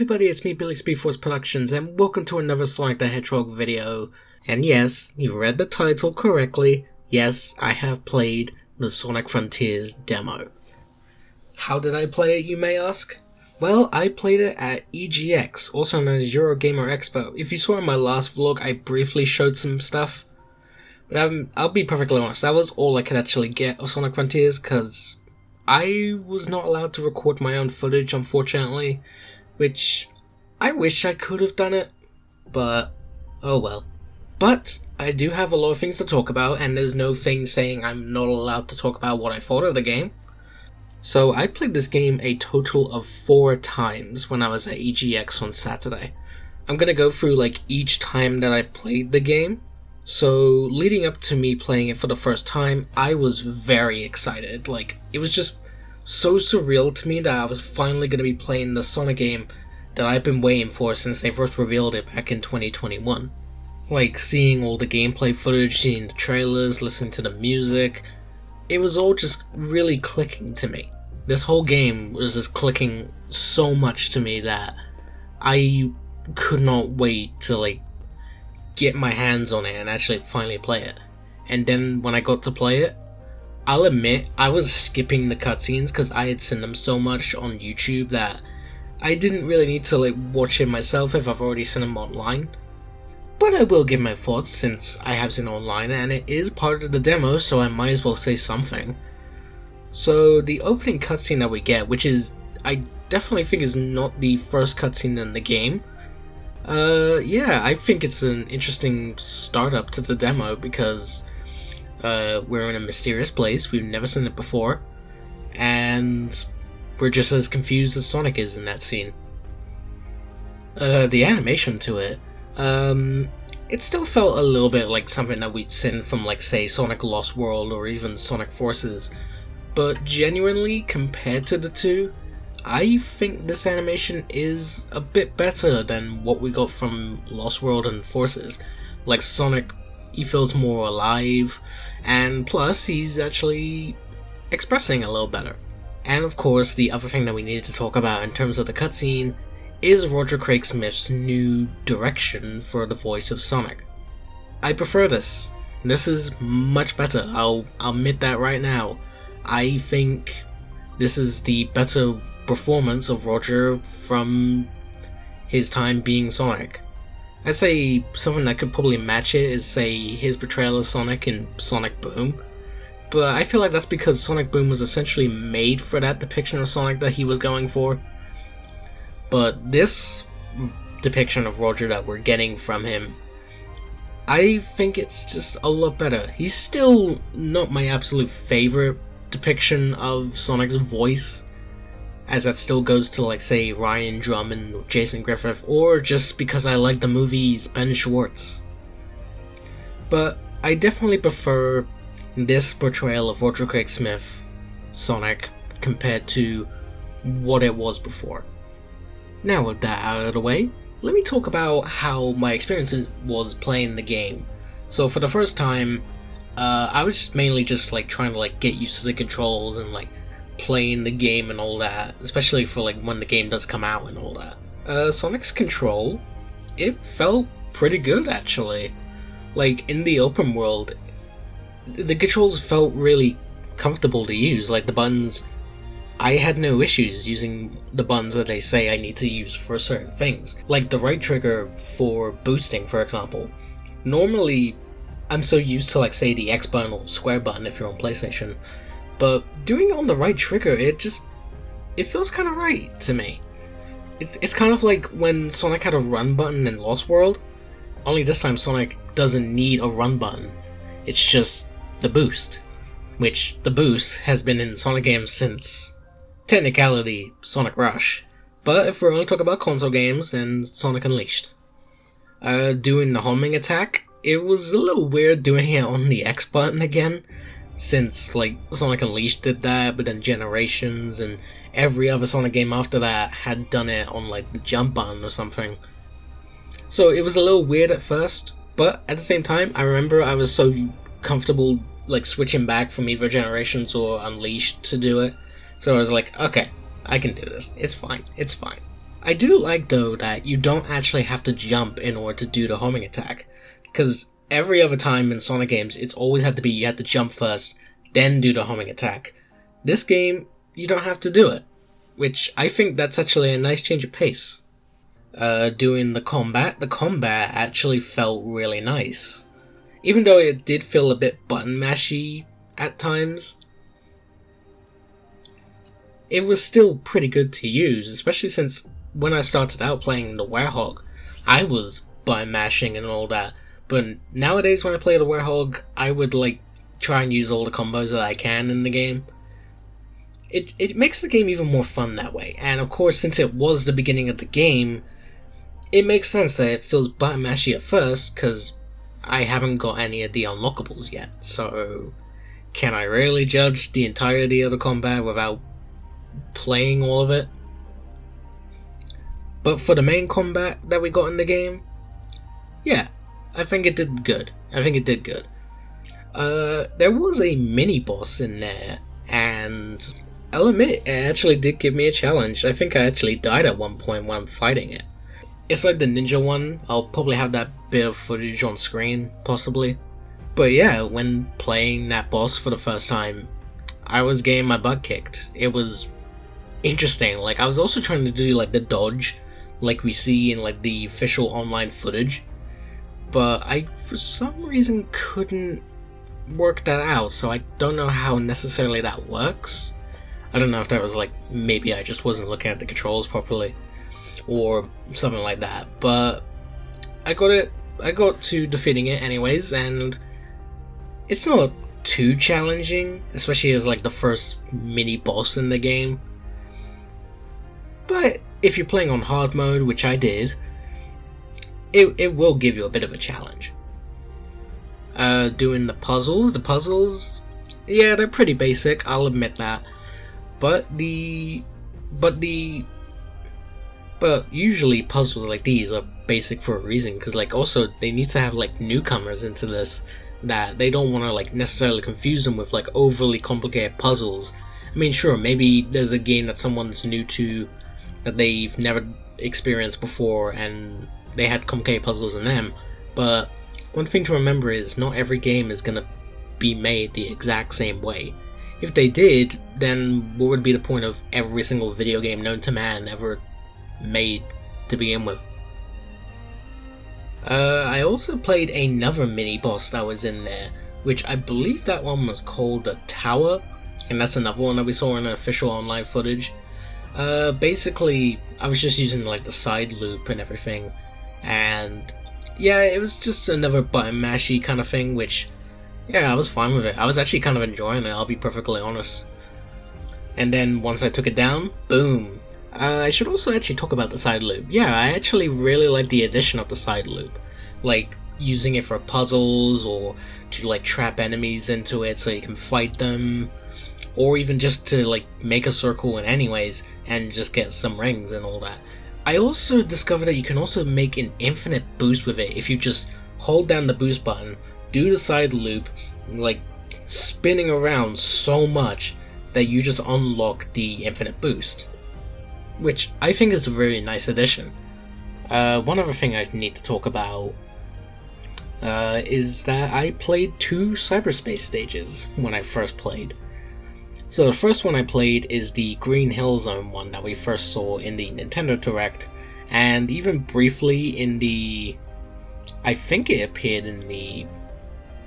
everybody, it's me, Bily Speedforce Productions, and welcome to another Sonic the Hedgehog video. And yes, you read the title correctly. Yes, I have played the Sonic Frontiers demo. How did I play it, you may ask? Well, I played it at EGX, also known as Eurogamer Expo. If you saw in my last vlog, I briefly showed some stuff. But I'll be perfectly honest, that was all I could actually get of Sonic Frontiers, because I was not allowed to record my own footage, unfortunately. Which, I wish I could have done it, but oh well. But, I do have a lot of things to talk about, and there's no thing saying I'm not allowed to talk about what I thought of the game. So, I played this game a total of 4 times when I was at EGX on Saturday. I'm gonna go through each time that I played the game. So, leading up to me playing it for the first time, I was very excited. It was just so surreal to me that I was finally going to be playing the Sonic game that I've been waiting for since they first revealed it back in 2021. Seeing all the gameplay footage, seeing the trailers, listening to the music, it was all just really clicking to me. This whole game was just clicking so much to me that I could not wait to get my hands on it and actually finally play it. And then when I got to play it, I'll admit, I was skipping the cutscenes because I had seen them so much on YouTube that I didn't really need to watch it myself if I've already seen them online. But I will give my thoughts since I have seen it online and it is part of the demo, so I might as well say something. So the opening cutscene that we get, which is, I definitely think is not the first cutscene in the game. Yeah, I think it's an interesting startup to the demo because we're in a mysterious place, we've never seen it before, and we're just as confused as Sonic is in that scene. The animation to it, it still felt a little bit like something that we'd seen from say Sonic Lost World or even Sonic Forces, but genuinely, compared to the two, I think this animation is a bit better than what we got from Lost World and Forces. Sonic, he feels more alive, and plus he's actually expressing a little better. And of course, the other thing that we needed to talk about in terms of the cutscene is Roger Craig Smith's new direction for the voice of Sonic. I prefer this. This is much better, I'll admit that right now. I think this is the better performance of Roger from his time being Sonic. I'd say something that could probably match it is, say, his portrayal of Sonic in Sonic Boom. But I feel like that's because Sonic Boom was essentially made for that depiction of Sonic that he was going for. But this depiction of Roger that we're getting from him, I think it's just a lot better. He's still not my absolute favorite depiction of Sonic's voice, as that still goes to say Ryan Drummond or Jason Griffith, or just because I like the movies Ben Schwartz. But I definitely prefer this portrayal of Roger Craig Smith Sonic compared to what it was before. Now with that out of the way, let me talk about how my experience was playing the game. So for the first time, I was mainly just trying to get used to the controls and playing the game and all that, especially for when the game does come out and all that. Sonic's control, it felt pretty good actually. In the open world, the controls felt really comfortable to use. The buttons, I had no issues using the buttons that they say I need to use for certain things. The right trigger for boosting, for example. Normally, I'm so used to say the X button or square button if you're on PlayStation, but doing it on the right trigger, it feels kind of right to me. It's kind of like when Sonic had a run button in Lost World, only this time Sonic doesn't need a run button, it's just the boost, which the boost has been in Sonic games since, technicality, Sonic Rush, but if we're only talking about console games, then Sonic Unleashed. Doing the homing attack, it was a little weird doing it on the X button again, since Sonic Unleashed did that, but then Generations and every other Sonic game after that had done it on the jump button or something. So it was a little weird at first, but at the same time, I remember I was so comfortable switching back from either Generations or Unleashed to do it, so I was okay, I can do this, it's fine. I do like, though, that you don't actually have to jump in order to do the homing attack, because every other time in Sonic games, it's always had to be you had to jump first, then do the homing attack. This game, you don't have to do it, which I think that's actually a nice change of pace. Doing the combat actually felt really nice. Even though it did feel a bit button mashy at times, it was still pretty good to use, especially since when I started out playing the Werehog, I was button mashing and all that. But nowadays when I play the Werehog, I would try and use all the combos that I can in the game. It makes the game even more fun that way. And of course, since it was the beginning of the game, it makes sense that it feels button mashy at first, because I haven't got any of the unlockables yet. So, can I really judge the entirety of the combat without playing all of it? But for the main combat that we got in the game, yeah, I think it did good. There was a mini-boss in there, and I'll admit, it actually did give me a challenge. I think I actually died at one point when I'm fighting it. It's like the ninja one. I'll probably have that bit of footage on screen, possibly. But yeah, when playing that boss for the first time, I was getting my butt kicked. It was interesting. I was also trying to do the dodge, like we see in the official online footage. But I, for some reason, couldn't work that out, so I don't know how necessarily that works. I don't know if that was maybe I just wasn't looking at the controls properly, or something like that, but I got to defeating it anyways, and it's not too challenging, especially as the first mini boss in the game. But if you're playing on hard mode, which I did, it will give you a bit of a challenge. Doing the puzzles, yeah, they're pretty basic, I'll admit that. But usually puzzles like these are basic for a reason, because also they need to have newcomers into this, that they don't want to necessarily confuse them with overly complicated puzzles. I mean, sure, maybe there's a game that someone's new to, that they've never experienced before, and they had complicated puzzles in them, but one thing to remember is not every game is going to be made the exact same way. If they did, then what would be the point of every single video game known to man ever made to begin with? I also played another mini-boss that was in there, which I believe that one was called the Tower, and that's another one that we saw in the official online footage. Basically, I was just using the side loop and everything, and yeah, it was just another button mashy kind of thing, which, yeah, I was fine with it. I was actually kind of enjoying it, I'll be perfectly honest. And then once I took it down, boom. I should also actually talk about the side loop. Yeah, I actually really like the addition of the side loop. Using it for puzzles, or to trap enemies into it so you can fight them, or even just to make a circle in anyways and just get some rings and all that. I also discovered that you can also make an infinite boost with it if you just hold down the boost button, do the side loop, spinning around so much that you just unlock the infinite boost, which I think is a very nice addition. One other thing I need to talk about is that I played 2 cyberspace stages when I first played. So the first one I played is the Green Hill Zone one that we first saw in the Nintendo Direct, and even briefly in the... I think it appeared in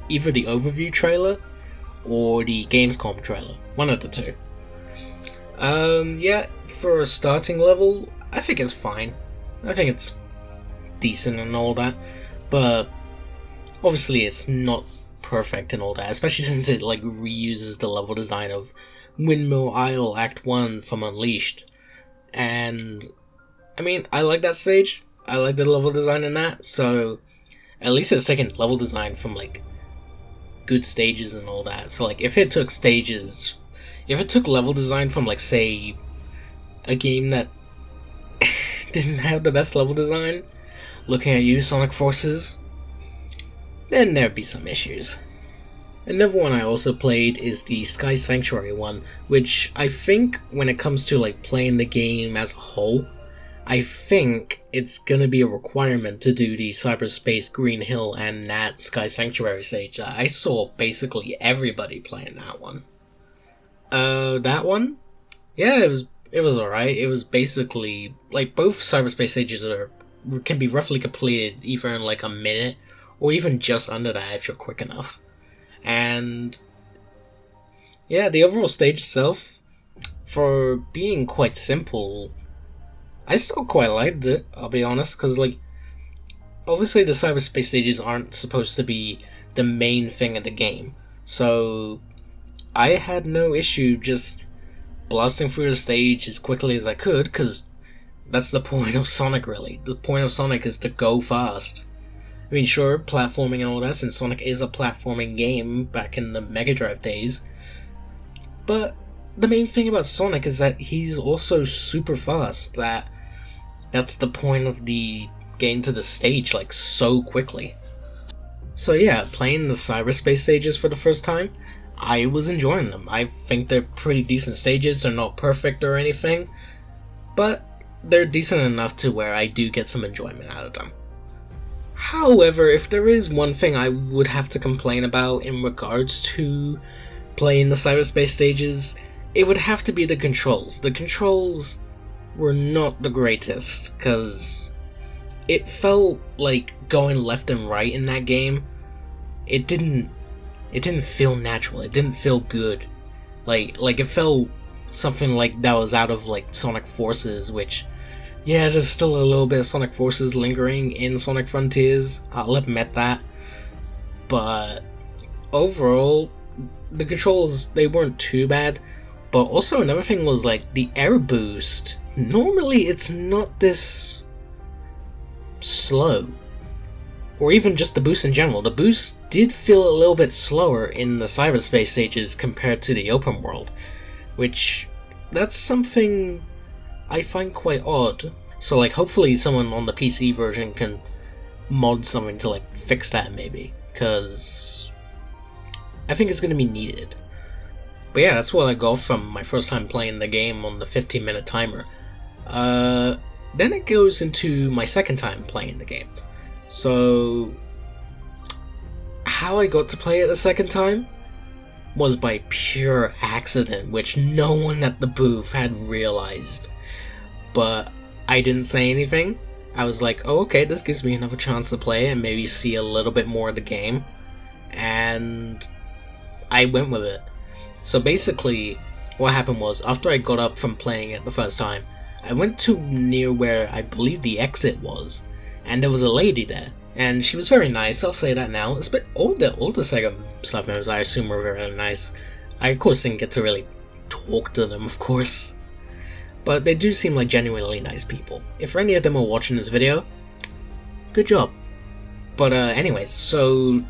either the overview trailer or the Gamescom trailer, one of the two. Yeah, for a starting level, I think it's fine. I think it's decent and all that, but obviously it's not perfect and all that, especially since it reuses the level design of Windmill Isle Act 1 from Unleashed. And I mean, I like that stage, I like the level design in that, so at least it's taken level design from good stages and all that. So if it took level design from say a game that didn't have the best level design, looking at you, Sonic Forces, then there'd be some issues. Another one I also played is the Sky Sanctuary one, which I think when it comes to playing the game as a whole, I think it's gonna be a requirement to do the Cyberspace Green Hill and Nat Sky Sanctuary stage. I saw basically everybody playing that one. That one? Yeah, it was alright. It was basically, like, both cyberspace stages can be roughly completed either in like a minute, or even just under that if you're quick enough. And yeah, the overall stage itself, for being quite simple, I still quite liked it, I'll be honest, because, like, obviously the cyberspace stages aren't supposed to be the main thing of the game, so I had no issue just blasting through the stage as quickly as I could, because that's the point of Sonic, really. The point of Sonic is to go fast. I mean, sure, platforming and all that, since Sonic is a platforming game back in the Mega Drive days, but the main thing about Sonic is that he's also super fast, that's the point of the getting to the stage, like, so quickly. So yeah, playing the cyberspace stages for the first time, I was enjoying them. I think they're pretty decent stages. They're not perfect or anything, but they're decent enough to where I do get some enjoyment out of them. However, if there is one thing I would have to complain about in regards to playing the cyberspace stages, it would have to be the controls. The controls were not the greatest, because it felt like going left and right in that game. It didn't feel natural. It didn't feel good. Like it felt something like that was out of, like, Sonic Forces, which, yeah, there's still a little bit of Sonic Forces lingering in Sonic Frontiers, I'll admit that. But overall, the controls, they weren't too bad. But also another thing was, like, the air boost. Normally it's not this slow. Or even just the boost in general. The boost did feel a little bit slower in the cyberspace stages compared to the open world, which, that's something I find quite odd. So, like, hopefully someone on the PC version can mod something to, like, fix that, maybe, because I think it's going to be needed. But yeah, that's what I got from my first time playing the game on the 15-minute timer. Then it goes into my second time playing the game. So, how I got to play it the second time was by pure accident, which no one at the booth had realized. But I didn't say anything. I was like, oh, okay, this gives me another chance to play and maybe see a little bit more of the game. And I went with it. So basically, what happened was, after I got up from playing it the first time, I went to near where I believe the exit was, and there was a lady there, and she was very nice, I'll say that now. It's a bit older Sega staff members, I assume, were very nice. I, of course, didn't get to really talk to them, of course, but they do seem like genuinely nice people. If any of them are watching this video, good job. But anyways, so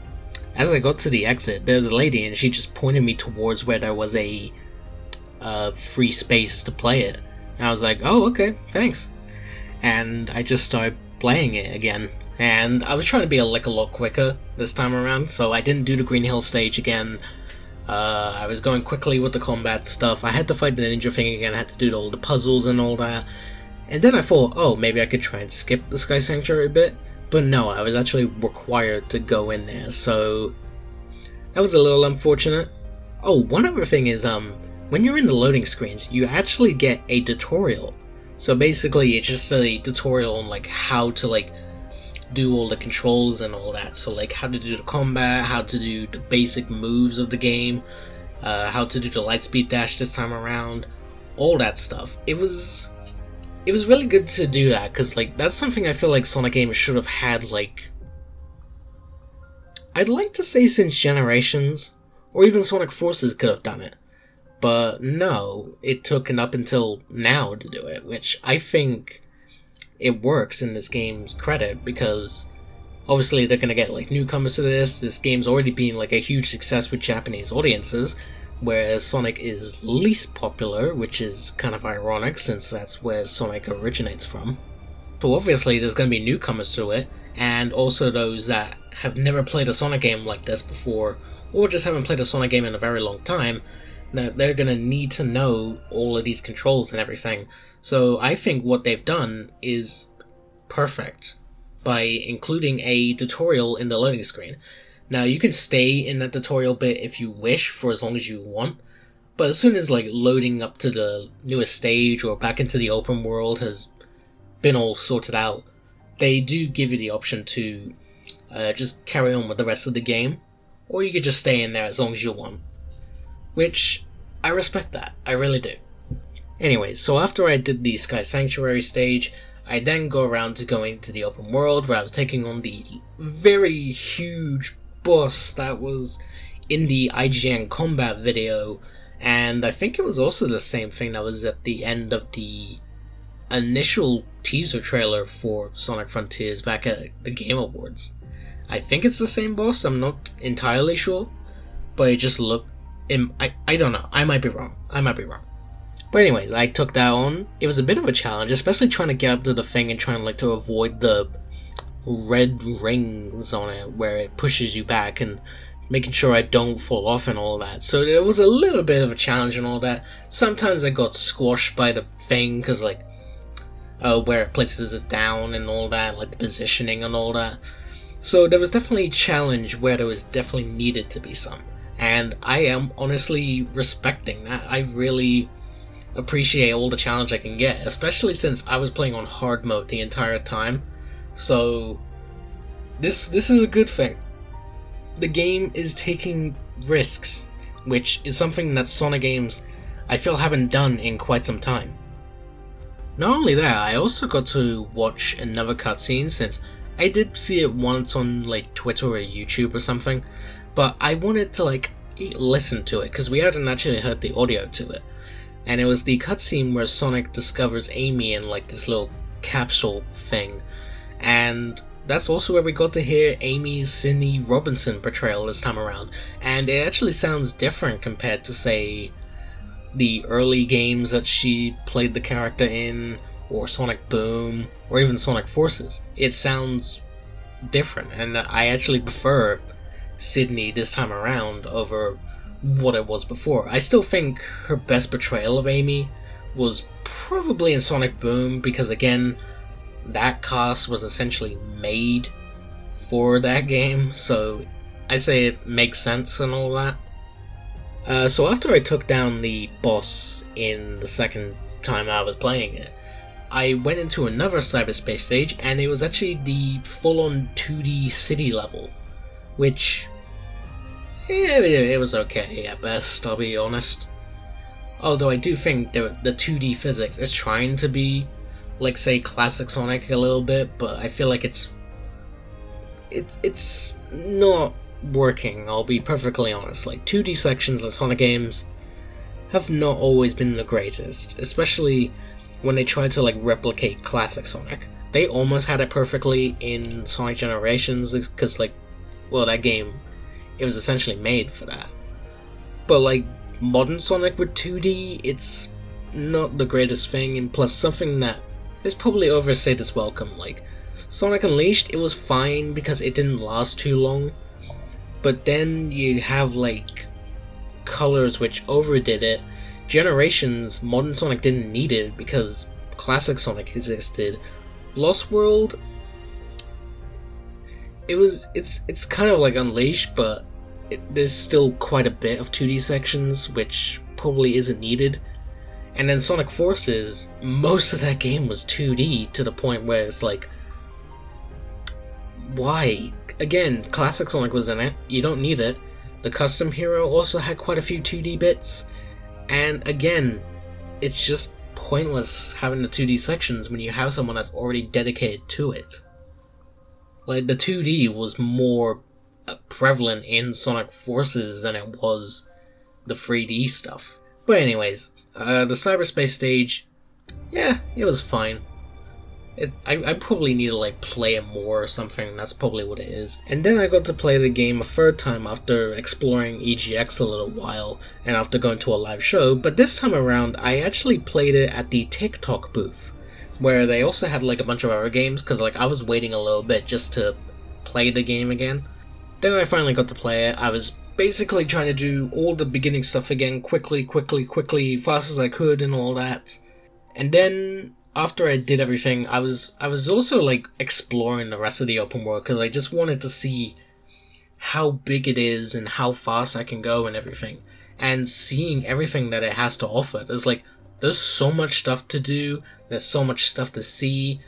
as I got to the exit, there was a lady, and she just pointed me towards where there was a free space to play it. And I was like, oh, okay, thanks. And I just started playing it again. And I was trying to be a lot quicker this time around, so I didn't do the Green Hill stage again. I was going quickly with the combat stuff. I had to fight the ninja thing again, I had to do all the puzzles and all that. And then I thought, oh, maybe I could try and skip the Sky Sanctuary a bit. But no, I was actually required to go in there, so that was a little unfortunate. Oh, one other thing is, when you're in the loading screens, you actually get a tutorial. So basically, it's just a tutorial on, like, how to, like, do all the controls and all that. So, like, how to do the combat, how to do the basic moves of the game, how to do the lightspeed dash this time around, all that stuff. It was really good to do that, because, like, that's something I feel like Sonic games should have had, like, I'd like to say since Generations, or even Sonic Forces could have done it. But no, it took up until now to do it, which I think it works in this game's credit, because obviously they're gonna get, like, newcomers to this. This game's already been, like, a huge success with Japanese audiences, whereas Sonic is least popular, which is kind of ironic since that's where Sonic originates from. So obviously there's gonna be newcomers to it, and also those that have never played a Sonic game like this before, or just haven't played a Sonic game in a very long time, Now, they're gonna need to know all of these controls and everything. So I think what they've done is perfect by including a tutorial in the loading screen. Now, you can stay in that tutorial bit if you wish for as long as you want, but as soon as like loading up to the newest stage or back into the open world has been all sorted out, they do give you the option to just carry on with the rest of the game, or you could just stay in there as long as you want. Which, I respect that, I really do. Anyways, so after I did the Sky Sanctuary stage, I then go around to going to the open world where I was taking on the very huge boss that was in the IGN combat video, and I think it was also the same thing that was at the end of the initial teaser trailer for Sonic Frontiers back at the Game Awards. I think it's the same boss, I'm not entirely sure, but it just looked... I don't know, I might be wrong. But anyways, I took that on. It was a bit of a challenge, especially trying to get up to the thing and trying to avoid the red rings on it where it pushes you back and making sure I don't fall off and all that. So it was a little bit of a challenge and all that. Sometimes I got squashed by the thing because where it places it down and all that, like the positioning and all that. So there was definitely a challenge where there was definitely needed to be some. And I am honestly respecting that. I really appreciate all the challenge I can get, especially since I was playing on hard mode the entire time. So this is a good thing. The game is taking risks, which is something that Sonic games I feel haven't done in quite some time. Not only that, I also got to watch another cutscene, since I did see it once on Twitter or YouTube or something, but I wanted to listen to it because we hadn't actually heard the audio to it. And it was the cutscene where Sonic discovers Amy in this little capsule thing, and that's also where we got to hear Amy's Cindy Robinson portrayal this time around, and it actually sounds different compared to, say, the early games that she played the character in, or Sonic Boom, or even Sonic Forces. It sounds different, and I actually prefer Sydney this time around over what it was before. I still think her best portrayal of Amy was probably in Sonic Boom, because again, that cast was essentially made for that game, so I say it makes sense and all that. So after I took down the boss in the second time I was playing it, I went into another cyberspace stage, and it was actually the full-on 2D city level, which it was okay at best, I'll be honest. Although I do think the 2D physics is trying to be say classic Sonic a little bit, but I feel like it's not working, I'll be perfectly honest. 2D sections in Sonic games have not always been the greatest, especially when they try to replicate classic Sonic. They almost had it perfectly in Sonic Generations, because that game, it was essentially made for that. But modern Sonic with 2D, it's not the greatest thing, and plus something that is probably overstayed its welcome. Sonic Unleashed, it was fine because it didn't last too long, but then you have Colors which overdid it. Generations, modern Sonic didn't need it because classic Sonic existed. Lost World, it's kind of like Unleashed, but there's still quite a bit of 2D sections, which probably isn't needed. And then Sonic Forces, most of that game was 2D to the point where it's why? Again, classic Sonic was in it, you don't need it. The custom hero also had quite a few 2D bits, and again, it's just pointless having the 2D sections when you have someone that's already dedicated to it. The 2D was more prevalent in Sonic Forces than it was the 3D stuff. But anyways, the cyberspace stage, yeah, it was fine. I probably need to play it more or something, that's probably what it is. And then I got to play the game a third time after exploring EGX a little while, and after going to a live show, but this time around I actually played it at the TikTok booth, where they also had a bunch of other games, because I was waiting a little bit just to play the game again. Then I finally got to play it. I was basically trying to do all the beginning stuff again quickly, fast as I could and all that. And then after I did everything, I was also like exploring the rest of the open world because I just wanted to see how big it is and how fast I can go and everything. And seeing everything that it has to offer. There's so much stuff to do, there's so much stuff to see,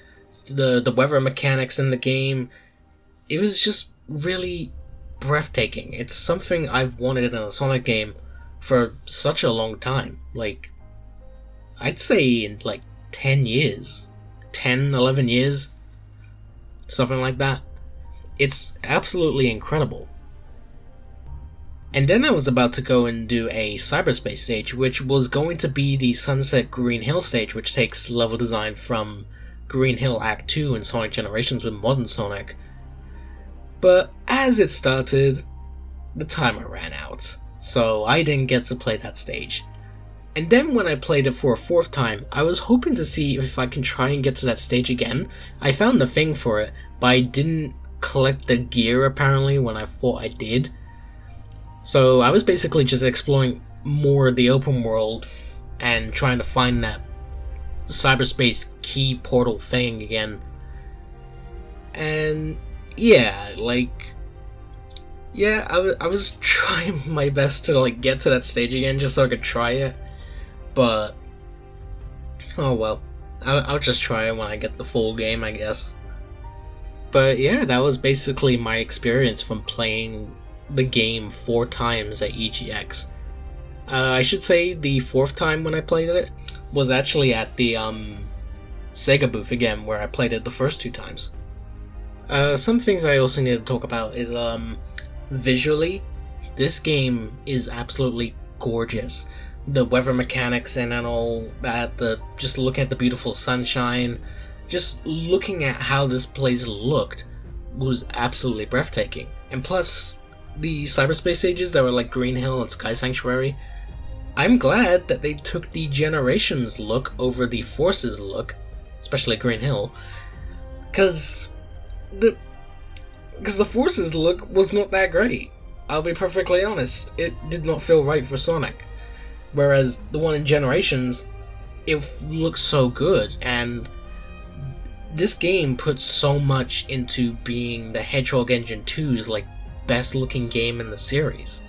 the weather mechanics in the game. It was just really breathtaking. It's something I've wanted in a Sonic game for such a long time. Like, I'd say in like 10 years. 10, 11 years. Something like that. It's absolutely incredible. And then I was about to go and do a cyberspace stage, which was going to be the Sunset Green Hill stage, which takes level design from Green Hill Act 2 in Sonic Generations with Modern Sonic. But as it started, the timer ran out, so I didn't get to play that stage. And then when I played it for a fourth time, I was hoping to see if I can try and get to that stage again. I found the thing for it, but I didn't collect the gear apparently when I thought I did. So I was basically just exploring more of the open world and trying to find that cyberspace key portal thing again. And yeah, I was trying my best to like get to that stage again just so I could try it. But oh well, I'll just try it when I get the full game, I guess. But yeah, that was basically my experience from playing the game 4 times at EGX. I should say the 4th time when I played it was actually at the Sega booth again, where I played it the first 2 times. Some things I also need to talk about is visually, this game is absolutely gorgeous. The weather mechanics and all that, just looking at the beautiful sunshine, just looking at how this place looked was absolutely breathtaking. And plus, the cyberspace stages that were like Green Hill and Sky Sanctuary, I'm glad that they took the Generations look over the Forces look, especially Green Hill, because the Forces look was not that great. I'll be perfectly honest, it did not feel right for Sonic. Whereas the one in Generations, it looks so good, and this game puts so much into being the Hedgehog Engine 2's like best looking game in the series,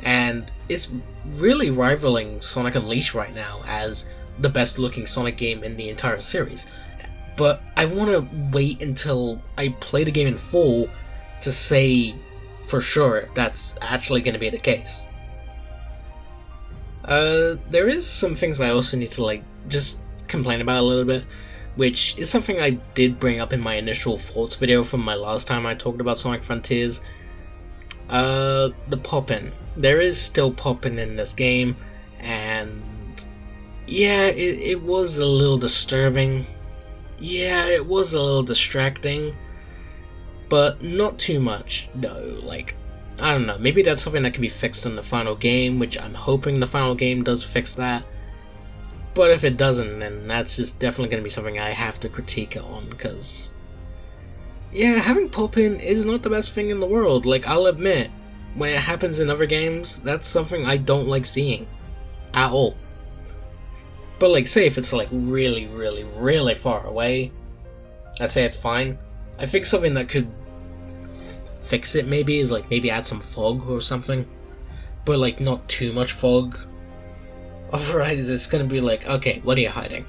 and it's really rivaling Sonic Unleashed right now as the best looking Sonic game in the entire series. But I want to wait until I play the game in full to say for sure if that's actually going to be the case. There is some things I also need to like just complain about a little bit, which is something I did bring up in my initial thoughts video from my last time I talked about Sonic Frontiers. The poppin'. There is still poppin' in this game, and yeah, it was a little disturbing. Yeah, it was a little distracting, but not too much, no. Like, I don't know, maybe that's something that can be fixed in the final game, which I'm hoping the final game does fix that. But if it doesn't, then that's just definitely going to be something I have to critique it on, because yeah, having pop-in is not the best thing in the world. Like, I'll admit, when it happens in other games, that's something I don't like seeing. At all. But like, say if it's like really, really, really far away, I'd say it's fine. I think something that could fix it maybe is like maybe add some fog or something. But like, not too much fog. Otherwise it's gonna be like, okay, what are you hiding?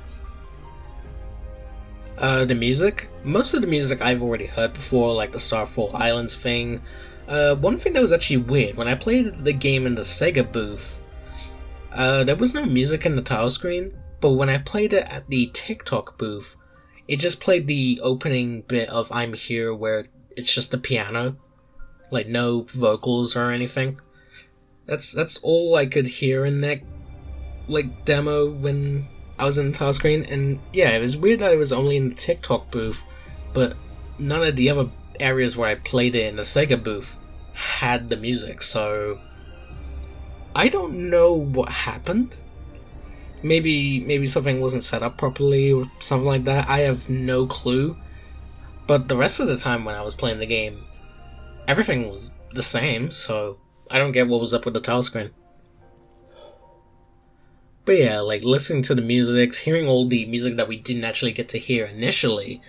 The music? Most of the music I've already heard before, like the Starfall Islands thing. One thing that was actually weird, when I played the game in the Sega booth, there was no music in the title screen, but when I played it at the TikTok booth, it just played the opening bit of I'm Here where it's just the piano. Like, no vocals or anything. That's all I could hear in that, like, demo when I was in the title screen, and yeah, it was weird that it was only in the TikTok booth, but none of the other areas where I played it in the Sega booth had the music, so I don't know what happened. Maybe something wasn't set up properly or something like that. I have no clue. But the rest of the time when I was playing the game, everything was the same, so I don't get what was up with the title screen. But yeah, like listening to the music, hearing all the music that we didn't actually get to hear initially,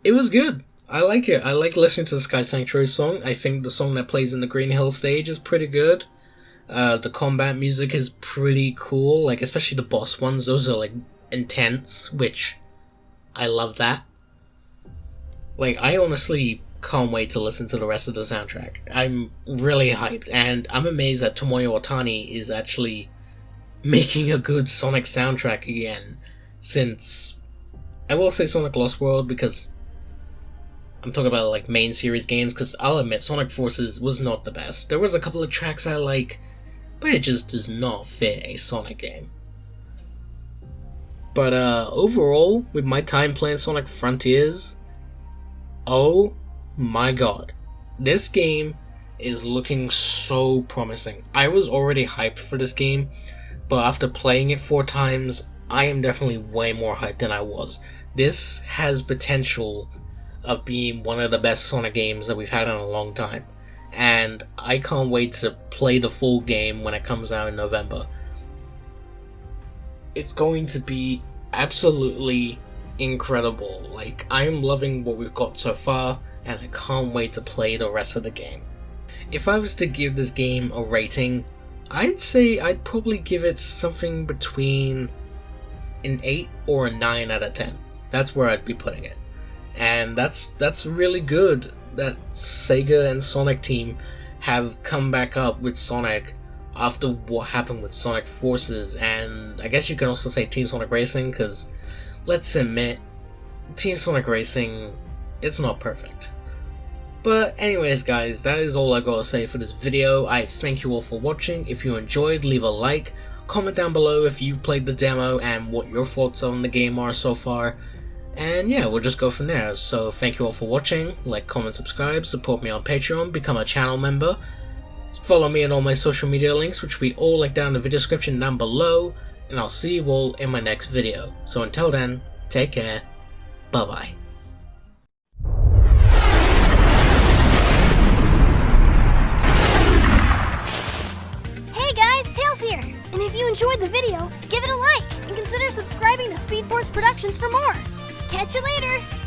it was good. I like it. I like listening to the Sky Sanctuary song. I think the song that plays in the Green Hill stage is pretty good. The combat music is pretty cool, like especially the boss ones. Those are like intense, which I love that. Like, I honestly can't wait to listen to the rest of the soundtrack. I'm really hyped, and I'm amazed that Tomoyo Otani is actually making a good Sonic soundtrack again, since I will say Sonic Lost World because I'm talking about like main series games, because I'll admit Sonic Forces was not the best. There was a couple of tracks I like, but it just does not fit a Sonic game. But overall, with my time playing Sonic Frontiers, oh my god, this game is looking so promising. I was already hyped for this game, but after playing it 4 times, I am definitely way more hyped than I was. This has potential of being one of the best Sonic games that we've had in a long time, and I can't wait to play the full game when it comes out in November. It's going to be absolutely incredible. Like, I'm loving what we've got so far, and I can't wait to play the rest of the game. If I was to give this game a rating, I'd say I'd probably give it something between an 8 or a 9 out of 10. That's where I'd be putting it. And that's really good that Sega and Sonic Team have come back up with Sonic after what happened with Sonic Forces, and I guess you can also say Team Sonic Racing, because let's admit, Team Sonic Racing, it's not perfect. But anyways guys, that is all I gotta say for this video. I thank you all for watching. If you enjoyed, leave a like, comment down below if you've played the demo and what your thoughts on the game are so far. And yeah, we'll just go from there. So thank you all for watching. Like, comment, subscribe, support me on Patreon, become a channel member. Follow me on all my social media links, which we all link down in the video description down below. And I'll see you all in my next video. So until then, take care. Bye bye. Hey guys, Tails here! And if you enjoyed the video, give it a like and consider subscribing to Speed Force Productions for more. Catch you later!